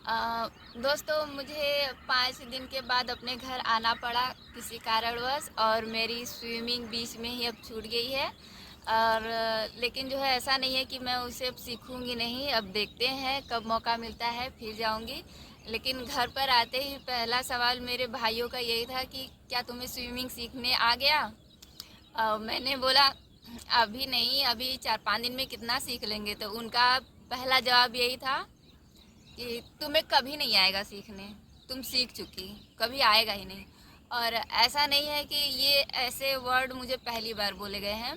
दोस्तों, मुझे 5 दिन के बाद अपने घर आना पड़ा किसी कारणवश, और मेरी स्विमिंग बीच में ही अब छूट गई है। और लेकिन जो है ऐसा नहीं है कि मैं उसे अब सीखूंगी नहीं। अब देखते हैं कब मौका मिलता है फिर जाऊंगी। लेकिन घर पर आते ही पहला सवाल मेरे भाइयों का यही था कि क्या तुम्हें स्विमिंग सीखने आ गया। मैंने बोला अभी नहीं, अभी 4-5 दिन में कितना सीख लेंगे। तो उनका पहला जवाब यही था कि तुम्हें कभी नहीं आएगा सीखने, तुम सीख चुकी, कभी आएगा ही नहीं। और ऐसा नहीं है कि ये ऐसे वर्ड मुझे पहली बार बोले गए हैं।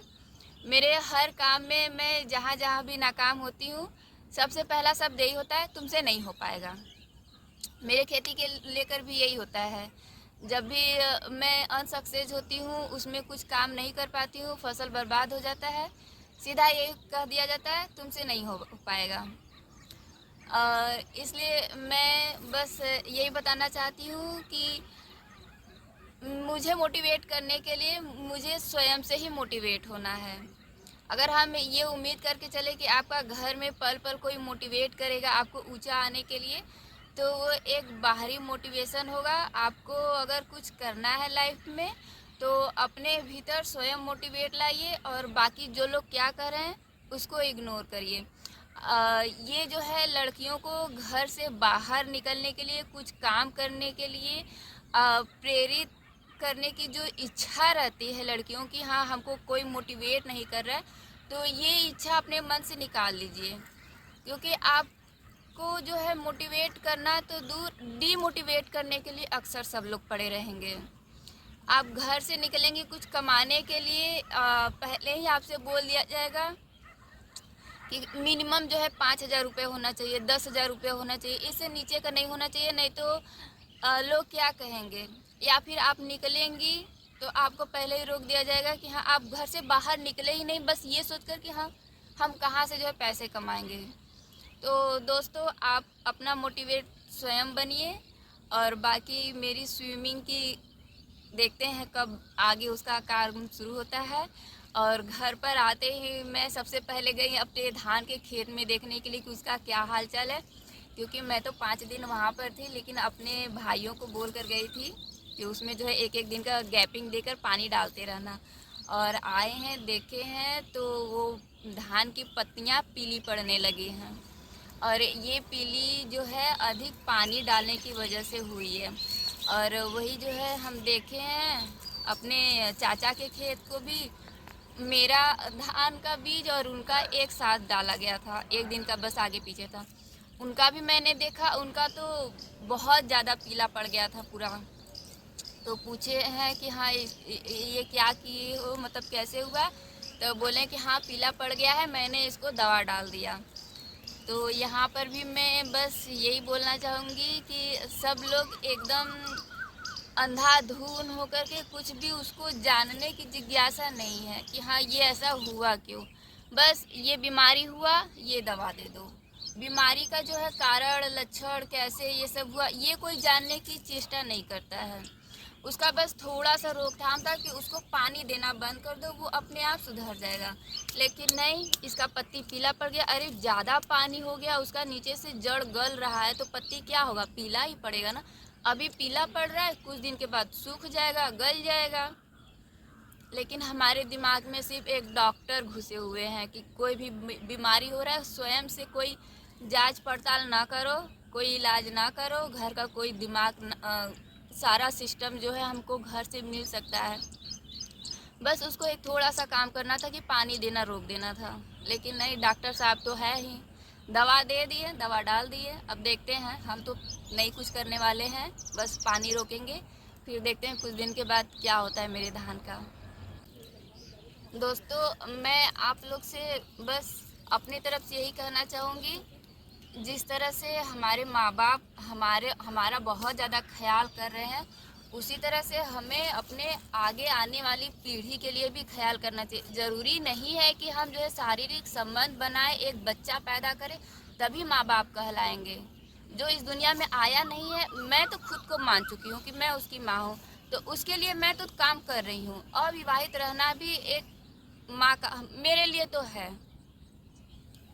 मेरे हर काम में मैं जहाँ जहाँ भी नाकाम होती हूँ, सबसे पहला शब्द यही होता है, तुमसे नहीं हो पाएगा। मेरे खेती के लेकर भी यही होता है। जब भी मैं अनसक्सेस होती हूँ, उसमें कुछ काम नहीं कर पाती हूँ, फसल बर्बाद हो जाता है, सीधा यही कह दिया जाता है, तुमसे नहीं हो पाएगा। इसलिए मैं बस यही बताना चाहती हूँ कि मुझे मोटिवेट करने के लिए मुझे स्वयं से ही मोटिवेट होना है। अगर हम ये उम्मीद करके चले कि आपका घर में पल पल कोई मोटिवेट करेगा आपको ऊंचा आने के लिए, तो वो एक बाहरी मोटिवेशन होगा। आपको अगर कुछ करना है लाइफ में, तो अपने भीतर स्वयं मोटिवेट लाइए, और बाकी जो लोग क्या कर रहे हैं उसको इग्नोर करिए। ये जो है लड़कियों को घर से बाहर निकलने के लिए, कुछ काम करने के लिए प्रेरित करने की जो इच्छा रहती है लड़कियों की, हाँ हमको कोई मोटिवेट नहीं कर रहा है, तो ये इच्छा अपने मन से निकाल लीजिए। क्योंकि आपको जो है मोटिवेट करना तो दूर, डीमोटिवेट करने के लिए अक्सर सब लोग पड़े रहेंगे। आप घर से निकलेंगे कुछ कमाने के लिए, पहले ही आपसे बोल दिया जाएगा कि मिनिमम जो है 5,000 रुपये होना चाहिए, 10,000 रुपये होना चाहिए, इससे नीचे का नहीं होना चाहिए, नहीं तो लोग क्या कहेंगे। या फिर आप निकलेंगी तो आपको पहले ही रोक दिया जाएगा कि हाँ आप घर से बाहर निकले ही नहीं, बस ये सोचकर कि हाँ हम कहाँ से जो है पैसे कमाएंगे। तो दोस्तों, आप अपना मोटिवेट स्वयं बनिए, और बाकी मेरी स्विमिंग की देखते हैं कब आगे उसका कार्य शुरू होता है। और घर पर आते ही मैं सबसे पहले गई अपने धान के खेत में देखने के लिए कि उसका क्या हाल चाल है। क्योंकि मैं तो 5 दिन वहाँ पर थी, लेकिन अपने भाइयों को बोल कर गई थी कि उसमें जो है एक एक दिन का गैपिंग देकर पानी डालते रहना। और आए हैं, देखे हैं, तो वो धान की पत्तियाँ पीली पड़ने लगी हैं, और ये पीली जो है अधिक पानी डालने की वजह से हुई है। और वही जो है हम देखे हैं अपने चाचा के खेत को भी, मेरा धान का बीज और उनका एक साथ डाला गया था, एक दिन का बस आगे पीछे था। उनका भी मैंने देखा, उनका तो बहुत ज़्यादा पीला पड़ गया था पूरा। तो पूछे हैं कि हाँ ये क्या किए हो, मतलब कैसे हुआ। तो बोले कि हाँ पीला पड़ गया है, मैंने इसको दवा डाल दिया। तो यहाँ पर भी मैं बस यही बोलना चाहूँगी कि सब लोग एकदम अंधाधुन होकर के कुछ भी उसको जानने की जिज्ञासा नहीं है कि हाँ ये ऐसा हुआ क्यों। बस ये बीमारी हुआ, ये दवा दे दो। बीमारी का जो है कारण, लक्षण कैसे ये सब हुआ, ये कोई जानने की चेष्टा नहीं करता है। उसका बस थोड़ा सा रोकथाम था कि उसको पानी देना बंद कर दो, वो अपने आप सुधर जाएगा। लेकिन नहीं, इसका पत्ती पीला पड़ गया, अरे ज़्यादा पानी हो गया, उसका नीचे से जड़ गल रहा है, तो पत्ती क्या होगा, पीला ही पड़ेगा ना। अभी पीला पड़ रहा है, कुछ दिन के बाद सूख जाएगा, गल जाएगा। लेकिन हमारे दिमाग में सिर्फ एक डॉक्टर घुसे हुए हैं कि कोई भी बीमारी हो रहा है स्वयं से कोई जांच पड़ताल ना करो, कोई इलाज ना करो, घर का कोई सारा सिस्टम जो है हमको घर से मिल सकता है। बस उसको एक थोड़ा सा काम करना था कि पानी देना रोक देना था। लेकिन नहीं, डॉक्टर साहब तो है ही, दवा दे दिए, दवा डाल दिए। अब देखते हैं, हम तो नहीं कुछ करने वाले हैं, बस पानी रोकेंगे, फिर देखते हैं कुछ दिन के बाद क्या होता है मेरे धान का। दोस्तों, मैं आप लोग से बस अपनी तरफ से यही कहना चाहूँगी, जिस तरह से हमारे माँ बाप हमारा बहुत ज़्यादा ख्याल कर रहे हैं, उसी तरह से हमें अपने आगे आने वाली पीढ़ी के लिए भी ख्याल करना चाहिए। ज़रूरी नहीं है कि हम जो है शारीरिक संबंध बनाए, एक बच्चा पैदा करें तभी माँ बाप कहलाएंगे। जो इस दुनिया में आया नहीं है, मैं तो खुद को मान चुकी हूँ कि मैं उसकी माँ हूँ, तो उसके लिए मैं तो काम कर रही हूँ। अविवाहित रहना भी एक माँ का मेरे लिए तो है,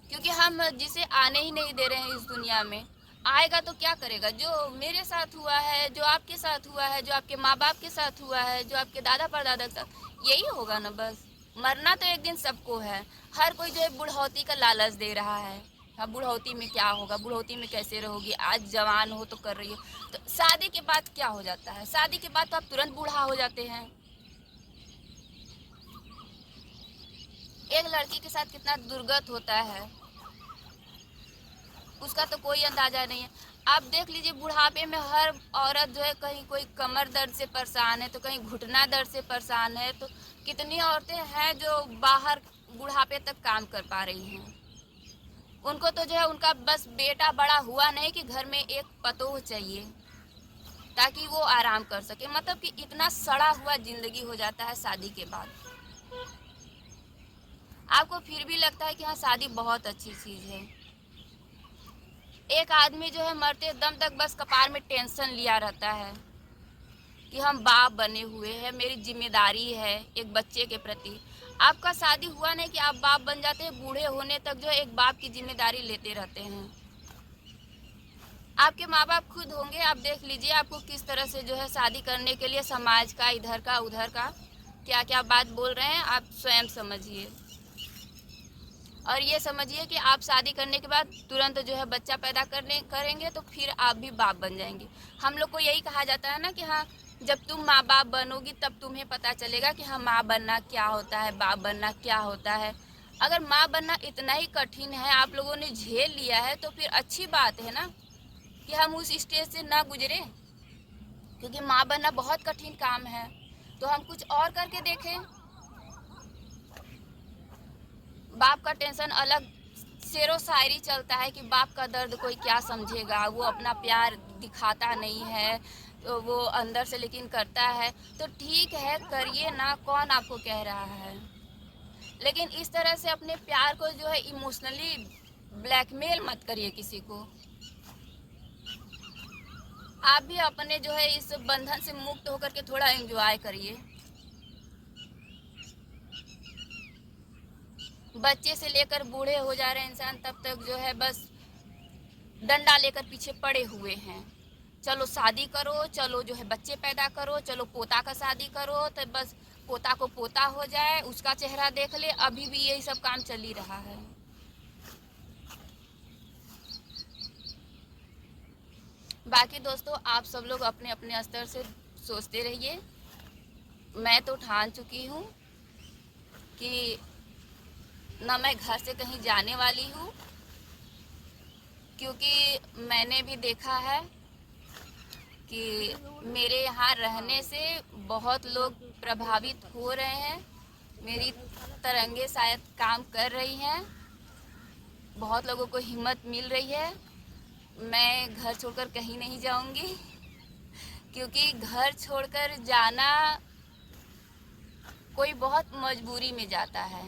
क्योंकि हम जिसे आने ही नहीं दे रहे हैं इस दुनिया में, आएगा तो क्या करेगा? जो मेरे साथ हुआ है, जो आपके साथ हुआ है, जो आपके माँ बाप के साथ हुआ है, जो आपके दादा परदादा के साथ, यही होगा ना बस। मरना तो एक दिन सबको है। हर कोई जो है बुढ़ौती का लालच दे रहा है। हाँ, बुढ़ौती में क्या होगा, बुढ़ौती में कैसे रहोगी, आज जवान हो तो कर रही हो। तो शादी के बाद क्या हो जाता है? शादी के बाद तो आप तुरंत बूढ़ा हो जाते हैं। एक लड़की के साथ कितना दुर्गत होता है उसका तो कोई अंदाजा नहीं है। आप देख लीजिए, बुढ़ापे में हर औरत जो है, कहीं कोई कमर दर्द से परेशान है तो कहीं घुटना दर्द से परेशान है। तो कितनी औरतें हैं जो बाहर बुढ़ापे तक काम कर पा रही हैं। उनको तो जो है, उनका बस बेटा बड़ा हुआ नहीं कि घर में एक पतोह चाहिए ताकि वो आराम कर सके। मतलब कि इतना सड़ा हुआ जिंदगी हो जाता है शादी के बाद। आपको फिर भी लगता है कि हाँ, शादी बहुत अच्छी चीज़ है। एक आदमी जो है मरते दम तक बस कपार में टेंशन लिया रहता है कि हम बाप बने हुए हैं, मेरी जिम्मेदारी है एक बच्चे के प्रति। आपका शादी हुआ नहीं कि आप बाप बन जाते हैं, बूढ़े होने तक जो है एक बाप की जिम्मेदारी लेते रहते हैं। आपके माँ बाप खुद होंगे, आप देख लीजिए आपको किस तरह से जो है शादी करने के लिए समाज का, इधर का उधर का क्या क्या बात बोल रहे हैं, आप स्वयं समझिए। और ये समझिए कि आप शादी करने के बाद तुरंत जो है बच्चा पैदा करेंगे तो फिर आप भी बाप बन जाएंगे। हम लोग को यही कहा जाता है ना कि हाँ, जब तुम माँ बाप बनोगी तब तुम्हें पता चलेगा कि हाँ, माँ बनना क्या होता है, बाप बनना क्या होता है। अगर माँ बनना इतना ही कठिन है, आप लोगों ने झेल लिया है, तो फिर अच्छी बात है ना कि हम उस स्टेज से ना गुजरे। क्योंकि माँ बनना बहुत कठिन काम है, तो हम कुछ और करके देखें। बाप का टेंशन अलग शेरो शायरी चलता है कि बाप का दर्द कोई क्या समझेगा, वो अपना प्यार दिखाता नहीं है तो वो अंदर से लेकिन करता है। तो ठीक है, करिए ना, कौन आपको कह रहा है। लेकिन इस तरह से अपने प्यार को जो है इमोशनली ब्लैकमेल मत करिए किसी को। आप भी अपने जो है इस बंधन से मुक्त होकर के थोड़ा एंजॉय करिए। बच्चे से लेकर बूढ़े हो जा रहे हैं इंसान, तब तक जो है बस डंडा लेकर पीछे पड़े हुए हैं। चलो शादी करो, चलो जो है बच्चे पैदा करो, चलो पोता का शादी करो, तो बस पोता को पोता हो जाए, उसका चेहरा देख ले। अभी भी यही सब काम चल ही रहा है। बाकी दोस्तों, आप सब लोग अपने अपने स्तर से सोचते रहिए। मैं तो ठान चुकी हूँ कि न मैं घर से कहीं जाने वाली हूँ, क्योंकि मैंने भी देखा है कि मेरे यहाँ रहने से बहुत लोग प्रभावित हो रहे हैं। मेरी तरंगे शायद काम कर रही हैं, बहुत लोगों को हिम्मत मिल रही है। मैं घर छोड़कर कहीं नहीं जाऊंगी, क्योंकि घर छोड़कर जाना कोई बहुत मजबूरी में जाता है।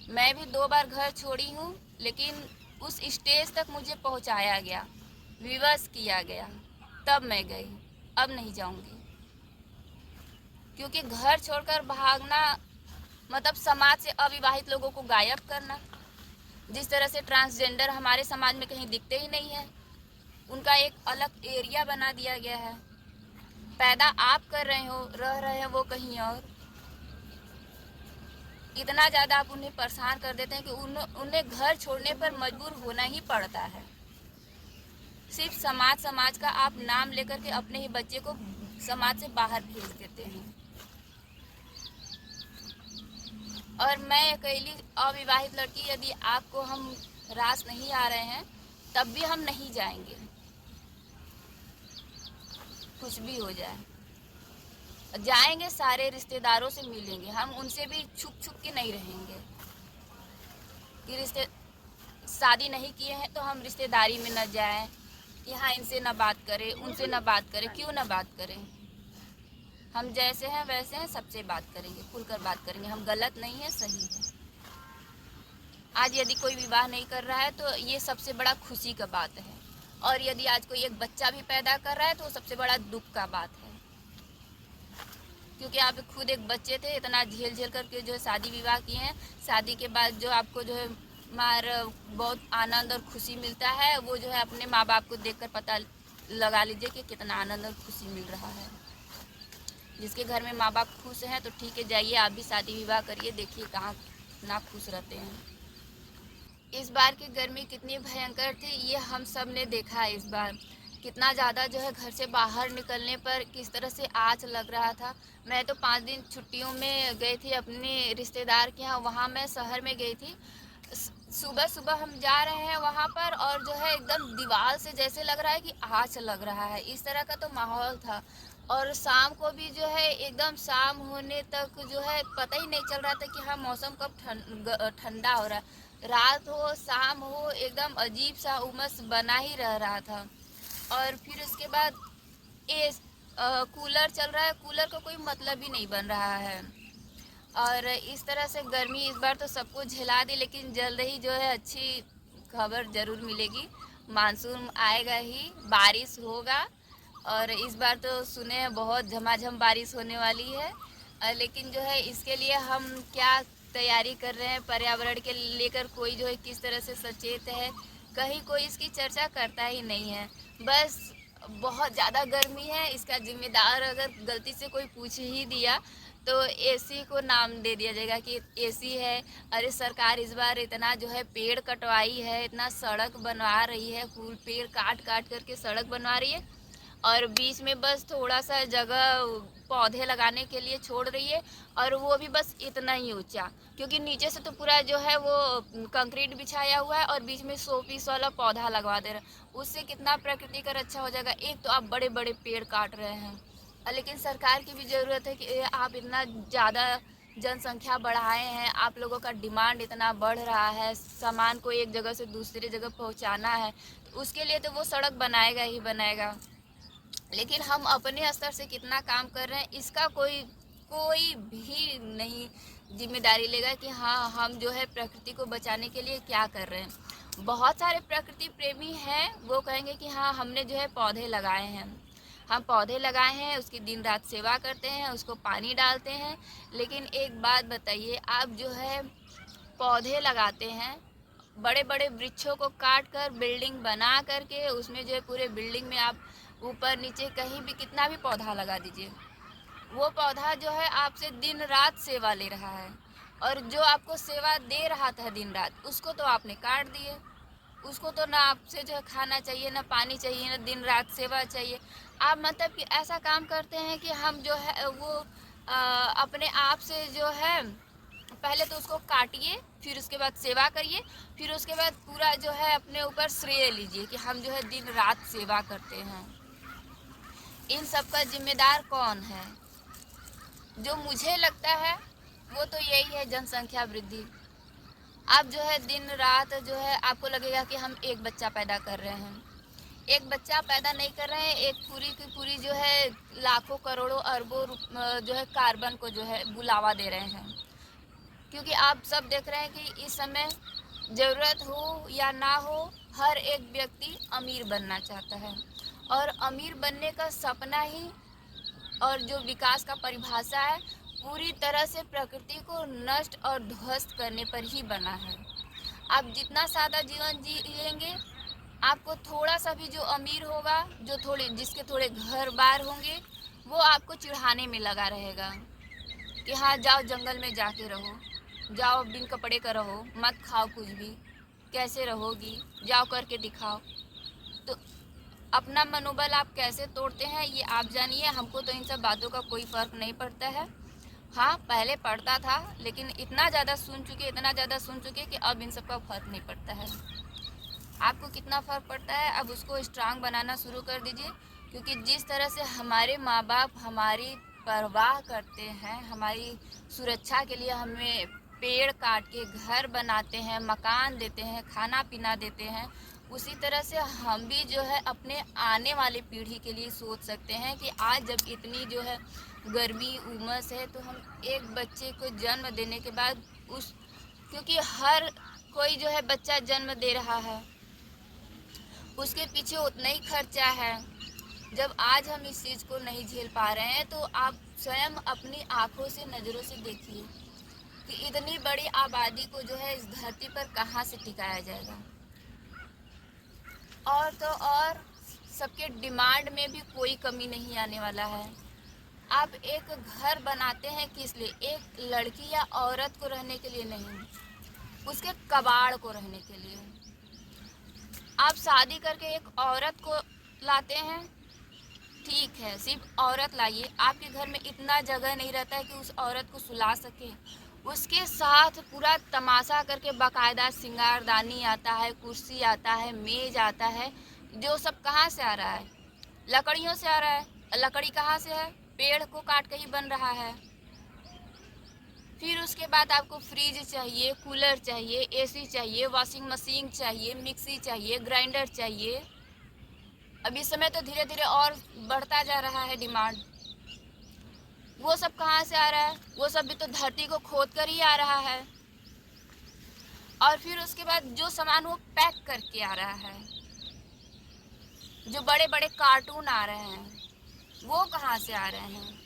मैं भी 2 बार घर छोड़ी हूँ, लेकिन उस स्टेज तक मुझे पहुँचाया गया, विवश किया गया, तब मैं गई। अब नहीं जाऊंगी, क्योंकि घर छोड़कर भागना मतलब समाज से अविवाहित लोगों को गायब करना। जिस तरह से ट्रांसजेंडर हमारे समाज में कहीं दिखते ही नहीं है, उनका एक अलग एरिया बना दिया गया है। पैदा आप कर रहे हो, रह रहे हैं वो कहीं और। इतना ज़्यादा आप उन्हें परेशान कर देते हैं कि उन्हें घर छोड़ने पर मजबूर होना ही पड़ता है। सिर्फ समाज का आप नाम लेकर के अपने ही बच्चे को समाज से बाहर भेज देते हैं। और मैं अकेली अविवाहित लड़की, यदि आपको हम रास नहीं आ रहे हैं तब भी हम नहीं जाएंगे, कुछ भी हो जाए। जाएंगे, सारे रिश्तेदारों से मिलेंगे, हम उनसे भी छुप छुप के नहीं रहेंगे कि शादी नहीं किए हैं तो हम रिश्तेदारी में न जाएं, यहाँ इनसे न बात करें, उनसे न बात करें। क्यों न बात करें? हम जैसे हैं वैसे हैं, सबसे बात करेंगे, खुलकर बात करेंगे। हम गलत नहीं है, सही है। आज यदि कोई विवाह नहीं कर रहा है तो ये सबसे बड़ा खुशी का बात है, और यदि आज कोई एक बच्चा भी पैदा कर रहा है तो सबसे बड़ा दुख का बात है। क्योंकि आप खुद एक बच्चे थे, इतना झेल करके जो है शादी विवाह किए हैं। शादी के बाद जो आपको जो है मार बहुत आनंद और खुशी मिलता है। वो जो है अपने माँ बाप को देखकर पता लगा लीजिए कि कितना आनंद और खुशी मिल रहा है। जिसके घर में माँ बाप खुश हैं तो ठीक है, जाइए आप भी शादी विवाह करिए, देखिए कहाँ ना खुश रहते हैं। इस बार की गर्मी कितनी भयंकर थी ये हम सब ने देखा है। इस बार कितना ज़्यादा जो है घर से बाहर निकलने पर किस तरह से आँच लग रहा था। मैं तो 5 दिन छुट्टियों में गई थी अपने रिश्तेदार के यहाँ, वहाँ मैं शहर में गई थी। सुबह सुबह हम जा रहे हैं वहाँ पर और जो है एकदम दीवार से जैसे लग रहा है कि आँच लग रहा है, इस तरह का तो माहौल था। और शाम को भी जो है एकदम शाम होने तक जो है पता ही नहीं चल रहा था कि हाँ मौसम कब ठंडा हो रहा है। रात हो शाम हो एकदम अजीब सा उमस बना ही रह रहा था। और फिर उसके बाद ए कूलर चल रहा है, कूलर का कोई मतलब ही नहीं बन रहा है। और इस तरह से गर्मी इस बार तो सबको झेला दी, लेकिन जल्द ही जो है अच्छी खबर ज़रूर मिलेगी। मानसून आएगा ही, बारिश होगा। और इस बार तो सुने हैं बहुत झमाझम बारिश होने वाली है। लेकिन जो है इसके लिए हम क्या तैयारी कर रहे हैं, पर्यावरण के लेकर कोई जो है किस तरह से सचेत है, कहीं कोई इसकी चर्चा करता ही नहीं है। बस बहुत ज़्यादा गर्मी है, इसका जिम्मेदार अगर गलती से कोई पूछ ही दिया तो एसी को नाम दे दिया जाएगा कि एसी है। अरे सरकार इस बार इतना जो है पेड़ कटवाई है, इतना सड़क बनवा रही है, फूल पेड़ काट काट करके सड़क बनवा रही है और बीच में बस थोड़ा सा जगह पौधे लगाने के लिए छोड़ रही है, और वो भी बस इतना ही ऊंचा, क्योंकि नीचे से तो पूरा जो है वो कंक्रीट बिछाया हुआ है और बीच में शो पीस वाला पौधा लगवा दे रहे हैं। उससे कितना प्रकृति का रक्षा हो जाएगा। एक तो आप बड़े बड़े पेड़ काट रहे हैं, लेकिन सरकार की भी ज़रूरत है कि आप इतना ज़्यादा जनसंख्या बढ़ाए हैं, आप लोगों का डिमांड इतना बढ़ रहा है, सामान को एक जगह से दूसरी जगह पहुंचाना है, तो उसके लिए तो वो सड़क बनाएगा ही बनाएगा। लेकिन हम अपने स्तर से कितना काम कर रहे हैं इसका कोई कोई भी नहीं जिम्मेदारी लेगा कि हाँ हम जो है प्रकृति को बचाने के लिए क्या कर रहे हैं। बहुत सारे प्रकृति प्रेमी हैं, वो कहेंगे कि हाँ हमने जो है पौधे लगाए हैं, हम पौधे लगाए हैं, उसकी दिन रात सेवा करते हैं, उसको पानी डालते हैं। लेकिन एक बात बताइए, आप जो है पौधे लगाते हैं, बड़े बड़े वृक्षों को काट कर बिल्डिंग बना करके उसमें जो है पूरे बिल्डिंग में आप ऊपर नीचे कहीं भी कितना भी पौधा लगा दीजिए, वो पौधा जो है आपसे दिन रात सेवा ले रहा है, और जो आपको सेवा दे रहा था दिन रात उसको तो आपने काट दिए। उसको तो ना आपसे जो है खाना चाहिए, ना पानी चाहिए, ना दिन रात सेवा चाहिए। आप मतलब कि ऐसा काम करते हैं कि हम जो है वो अपने आप से जो है पहले तो उसको काटिए, फिर उसके बाद सेवा करिए, फिर उसके बाद पूरा जो है अपने ऊपर श्रेय लीजिए कि हम जो है दिन रात सेवा करते हैं। इन सब का जिम्मेदार कौन है? जो मुझे लगता है वो तो यही है, जनसंख्या वृद्धि। आप जो है दिन रात जो है आपको लगेगा कि हम एक बच्चा पैदा कर रहे हैं, एक बच्चा पैदा नहीं कर रहे हैं, एक पूरी की पूरी जो है लाखों करोड़ों अरबों जो है कार्बन को जो है बुलावा दे रहे हैं। क्योंकि आप सब देख रहे हैं कि इस समय ज़रूरत हो या ना हो हर एक व्यक्ति अमीर बनना चाहता है, और अमीर बनने का सपना ही और जो विकास का परिभाषा है पूरी तरह से प्रकृति को नष्ट और ध्वस्त करने पर ही बना है। आप जितना सादा जीवन जिएंगे, आपको थोड़ा सा भी जो अमीर होगा, जो थोड़े जिसके थोड़े घर बार होंगे, वो आपको चिढ़ाने में लगा रहेगा कि हाँ जाओ जंगल में जाके रहो, जाओ बिन कपड़े का रहो, मत खाओ कुछ भी, कैसे रहोगी, जाओ करके दिखाओ। तो अपना मनोबल आप कैसे तोड़ते हैं ये आप जानिए, हमको तो इन सब बातों का कोई फ़र्क नहीं पड़ता है। हाँ पहले पड़ता था, लेकिन इतना ज़्यादा सुन चुके कि अब इन सब का फ़र्क नहीं पड़ता है। आपको कितना फ़र्क पड़ता है, अब उसको स्ट्रांग बनाना शुरू कर दीजिए। क्योंकि जिस तरह से हमारे माँ बाप हमारी परवाह करते हैं, हमारी सुरक्षा के लिए हमें पेड़ काट के घर बनाते हैं, मकान देते हैं, खाना पीना देते हैं, उसी तरह से हम भी जो है अपने आने वाली पीढ़ी के लिए सोच सकते हैं कि आज जब इतनी जो है गर्मी उमस है तो हम एक बच्चे को जन्म देने के बाद उस, क्योंकि हर कोई जो है बच्चा जन्म दे रहा है, उसके पीछे उतना ही खर्चा है। जब आज हम इस चीज़ को नहीं झेल पा रहे हैं तो आप स्वयं अपनी आँखों से नज़रों से देखिए कि इतनी बड़ी आबादी को जो है इस धरती पर कहाँ से टिकाया जाएगा। और तो और सबके डिमांड में भी कोई कमी नहीं आने वाला है। आप एक घर बनाते हैं किस लिए? एक लड़की या औरत को रहने के लिए नहीं, उसके कबाड़ को रहने के लिए। आप शादी करके एक औरत को लाते हैं, ठीक है, सिर्फ औरत लाइए, आपके घर में इतना जगह नहीं रहता है कि उस औरत को सुला सके। उसके साथ पूरा तमाशा करके बाकायदा सिंगारदानी आता है, कुर्सी आता है, मेज आता है, जो सब कहाँ से आ रहा है? लकड़ियों से आ रहा है। लकड़ी कहाँ से है? पेड़ को काट के ही बन रहा है। फिर उसके बाद आपको फ्रिज चाहिए, कूलर चाहिए, एसी चाहिए, वॉशिंग मशीन चाहिए, मिक्सी चाहिए, ग्राइंडर चाहिए। अब इस समय तो धीरे धीरे और बढ़ता जा रहा है डिमांड। वो सब कहाँ से आ रहा है? वो सब भी तो धरती को खोद कर ही आ रहा है। और फिर उसके बाद जो सामान वो पैक करके आ रहा है, जो बड़े बड़े कार्टून आ रहे हैं, वो कहाँ से आ रहे हैं?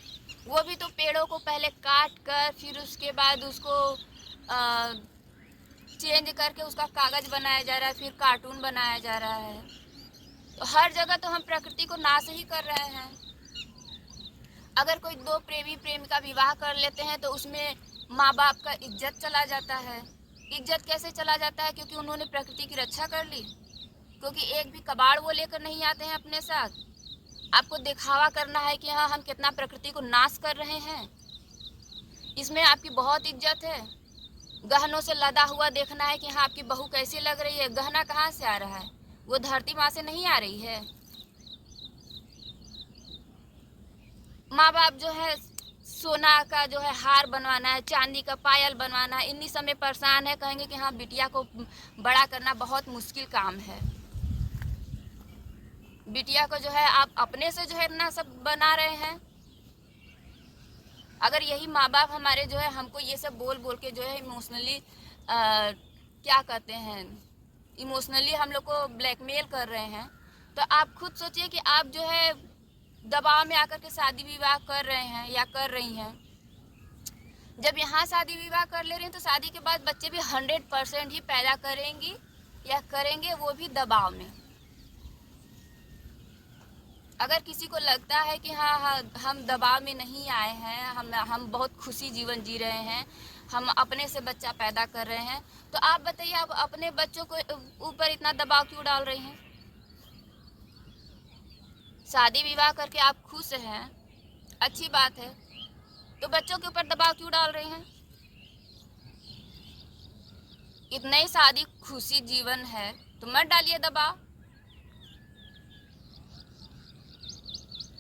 वो भी तो पेड़ों को पहले काट कर फिर उसके बाद उसको चेंज करके उसका कागज बनाया जा रहा है, फिर कार्टून बनाया जा रहा है। तो हर जगह तो हम प्रकृति को नाश ही कर रहे हैं। अगर कोई दो प्रेमी प्रेमिका विवाह कर लेते हैं तो उसमें माँ बाप का इज्जत चला जाता है। इज्जत कैसे चला जाता है? क्योंकि उन्होंने प्रकृति की रक्षा कर ली, क्योंकि एक भी कबाड़ वो लेकर नहीं आते हैं अपने साथ। आपको दिखावा करना है कि हाँ हम कितना प्रकृति को नाश कर रहे हैं, इसमें आपकी बहुत इज्जत है। गहनों से लदा हुआ देखना है कि हाँ आपकी बहू कैसी लग रही है। गहना कहाँ से आ रहा है? वो धरती माँ से नहीं आ रही है। माँ बाप जो है सोना का जो है हार बनवाना है, चांदी का पायल बनवाना है, इन्हीं समय परेशान है। कहेंगे कि हाँ बिटिया को बड़ा करना बहुत मुश्किल काम है। बिटिया को जो है आप अपने से जो है इतना सब बना रहे हैं। अगर यही माँ बाप हमारे जो है हमको ये सब बोल बोल के जो है इमोशनली क्या कहते हैं, इमोशनली हम लोग को ब्लैकमेल कर रहे हैं, तो आप खुद सोचिए कि आप जो है दबाव में आकर के शादी विवाह कर रहे हैं या कर रही हैं। जब यहाँ शादी विवाह कर ले रहे हैं तो शादी के बाद बच्चे भी 100% ही पैदा करेंगी या करेंगे, वो भी दबाव में। अगर किसी को लगता है कि हाँ हम दबाव में नहीं आए हैं, हम बहुत खुशी जीवन जी रहे हैं, हम अपने से बच्चा पैदा कर रहे हैं, तो आप बताइए आप अपने बच्चों को ऊपर इतना दबाव क्यों डाल रही हैं? शादी विवाह करके आप खुश हैं, अच्छी बात है, तो बच्चों के ऊपर दबाव क्यों डाल रही हैं? इतना ही शादी खुशी जीवन है तो मत डालिए दबाव।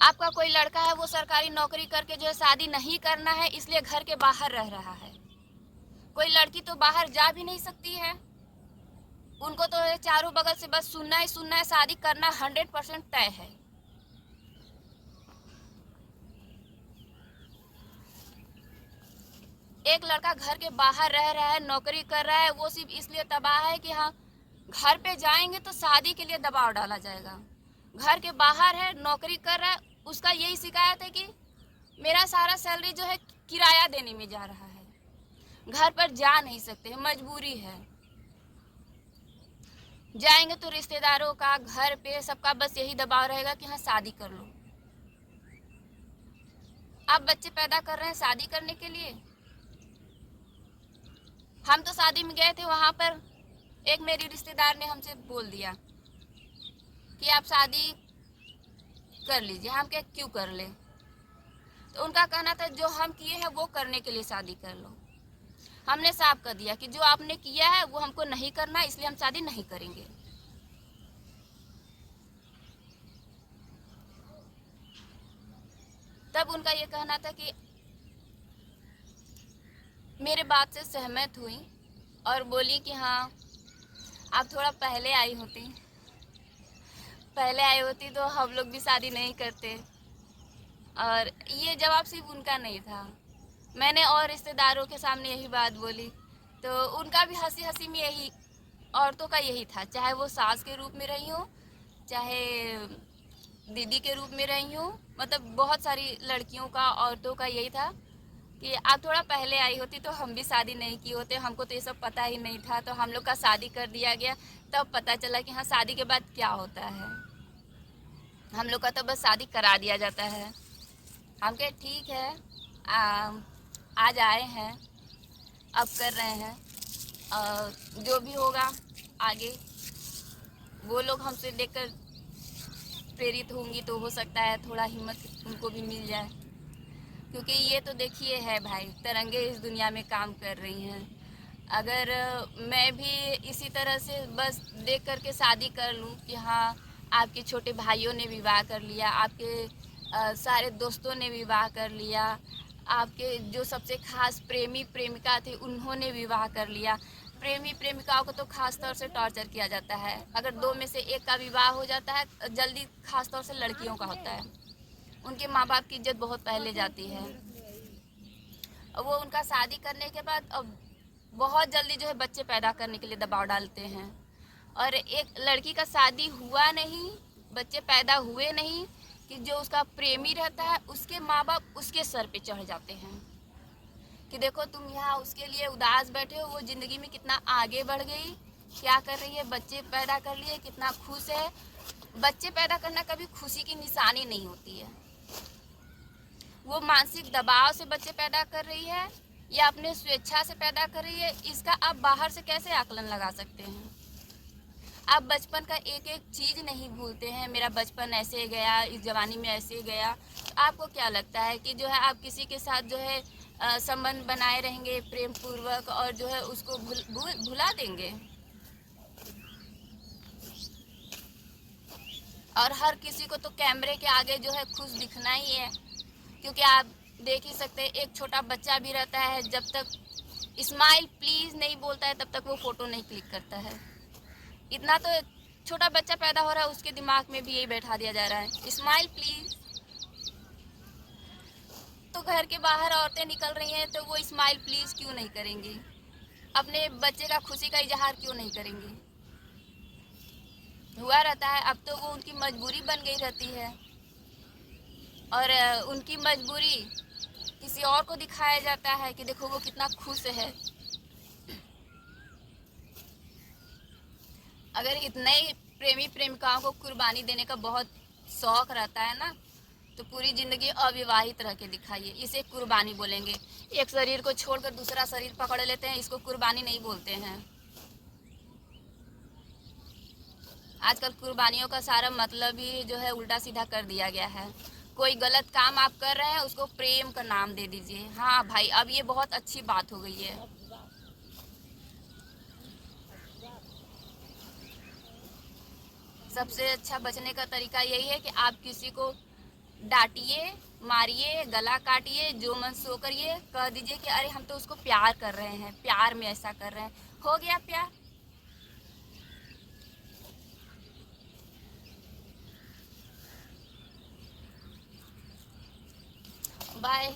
आपका कोई लड़का है वो सरकारी नौकरी करके जो है शादी नहीं करना है इसलिए घर के बाहर रह रहा है। कोई लड़की तो बाहर जा भी नहीं सकती है, उनको तो चारों बगल से बस सुनना ही सुनना है, शादी करना 100% तय है। एक लड़का घर के बाहर रह रहा है, नौकरी कर रहा है, वो सिर्फ इसलिए तबाह है कि हाँ घर पे जाएंगे तो शादी के लिए दबाव डाला जाएगा। घर के बाहर है, नौकरी कर रहा है, उसका यही शिकायत है कि मेरा सारा सैलरी जो है किराया देने में जा रहा है, घर पर जा नहीं सकते, मजबूरी है। जाएंगे तो रिश्तेदारों का, घर पे सबका बस यही दबाव रहेगा कि हाँ शादी कर लो। आप बच्चे पैदा कर रहे हैं शादी करने के लिए। हम तो शादी में गए थे, वहां पर एक मेरी रिश्तेदार ने हमसे बोल दिया कि आप शादी कर लीजिए। हम क्या क्यों कर ले? तो उनका कहना था जो हम किए हैं वो करने के लिए शादी कर लो। हमने साफ कर दिया कि जो आपने किया है वो हमको नहीं करना, इसलिए हम शादी नहीं करेंगे। तब उनका ये कहना था कि मेरे बात से सहमत हुई और बोली कि हाँ आप थोड़ा पहले आई होती तो हम लोग भी शादी नहीं करते। और ये जवाब सिर्फ उनका नहीं था, मैंने और रिश्तेदारों के सामने यही बात बोली तो उनका भी हंसी हंसी में यही, औरतों का यही था, चाहे वो सास के रूप में रही हो, चाहे दीदी के रूप में रही हूँ, मतलब बहुत सारी लड़कियों का, औरतों का यही था कि आप थोड़ा पहले आई होती तो हम भी शादी नहीं किए होते, हमको तो ये सब पता ही नहीं था, तो हम लोग का शादी कर दिया गया। तब पता चला कि हाँ शादी के बाद क्या होता है। हम लोग का तो बस शादी करा दिया जाता है। हम कहे ठीक है, आज आए हैं, अब कर रहे हैं, जो भी होगा आगे वो लोग हमसे देखकर प्रेरित होंगी तो हो सकता है थोड़ा हिम्मत उनको भी मिल जाए। क्योंकि ये तो देखिए है भाई, तरंगे इस दुनिया में काम कर रही हैं। अगर मैं भी इसी तरह से बस देख करके शादी कर लूँ कि हाँ आपके छोटे भाइयों ने विवाह कर लिया, आपके सारे दोस्तों ने विवाह कर लिया, आपके जो सबसे खास प्रेमी प्रेमिका थे उन्होंने विवाह कर लिया। प्रेमी प्रेमिकाओं को तो खास तौर से टॉर्चर किया जाता है। अगर दो में से एक का विवाह हो जाता है जल्दी, खास तौर से लड़कियों का होता है, उनके माँ बाप की इज्जत बहुत पहले जाती है। वो उनका शादी करने के बाद अब बहुत जल्दी जो है बच्चे पैदा करने के लिए दबाव डालते हैं। और एक लड़की का शादी हुआ नहीं, बच्चे पैदा हुए नहीं, कि जो उसका प्रेमी रहता है उसके माँ बाप उसके सर पे चढ़ जाते हैं कि देखो तुम यहाँ उसके लिए उदास बैठे हो, वो ज़िंदगी में कितना आगे बढ़ गई, क्या कर रही है, बच्चे पैदा कर लिए, कितना खुश है। बच्चे पैदा करना कभी खुशी की निशानी नहीं होती है। वो मानसिक दबाव से बच्चे पैदा कर रही है या अपने स्वेच्छा से पैदा कर रही है, इसका आप बाहर से कैसे आकलन लगा सकते हैं। आप बचपन का एक एक चीज़ नहीं भूलते हैं, मेरा बचपन ऐसे गया, इस जवानी में ऐसे गया। तो आपको क्या लगता है कि जो है आप किसी के साथ जो है संबंध बनाए रहेंगे प्रेम पूर्वक और जो है उसको भुला देंगे। और हर किसी को तो कैमरे के आगे जो है खुश दिखना ही है, क्योंकि आप देख ही सकते हैं एक छोटा बच्चा भी रहता है, जब तक स्माइल प्लीज़ नहीं बोलता है तब तक वो फ़ोटो नहीं क्लिक करता है। इतना तो छोटा बच्चा पैदा हो रहा है उसके दिमाग में भी यही बैठा दिया जा रहा है, स्माइल प्लीज़। तो घर के बाहर औरतें निकल रही हैं तो वो स्माइल प्लीज़ क्यों नहीं करेंगी, अपने बच्चे का खुशी का इजहार क्यों नहीं करेंगी। हुआ रहता है, अब तो वो उनकी मजबूरी बन गई रहती है और उनकी मजबूरी किसी और को दिखाया जाता है कि देखो वो कितना खुश है। अगर इतने ही प्रेमी प्रेमिकाओं को कुर्बानी देने का बहुत शौक रहता है ना, तो पूरी ज़िंदगी अविवाहित रह के दिखाइए, इसे कुर्बानी बोलेंगे। एक शरीर को छोड़कर दूसरा शरीर पकड़ लेते हैं, इसको कुर्बानी नहीं बोलते हैं। आजकल कुर्बानियों का सारा मतलब ही जो है उल्टा सीधा कर दिया गया है। कोई गलत काम आप कर रहे हैं उसको प्रेम का नाम दे दीजिए। हाँ भाई, अब ये बहुत अच्छी बात हो गई है। सबसे अच्छा बचने का तरीका यही है कि आप किसी को डांटिए, मारिए, गला काटिए, जो मन सो करिए, कह दीजिए कि अरे हम तो उसको प्यार कर रहे हैं, प्यार में ऐसा कर रहे हैं, हो गया प्यार। बाय।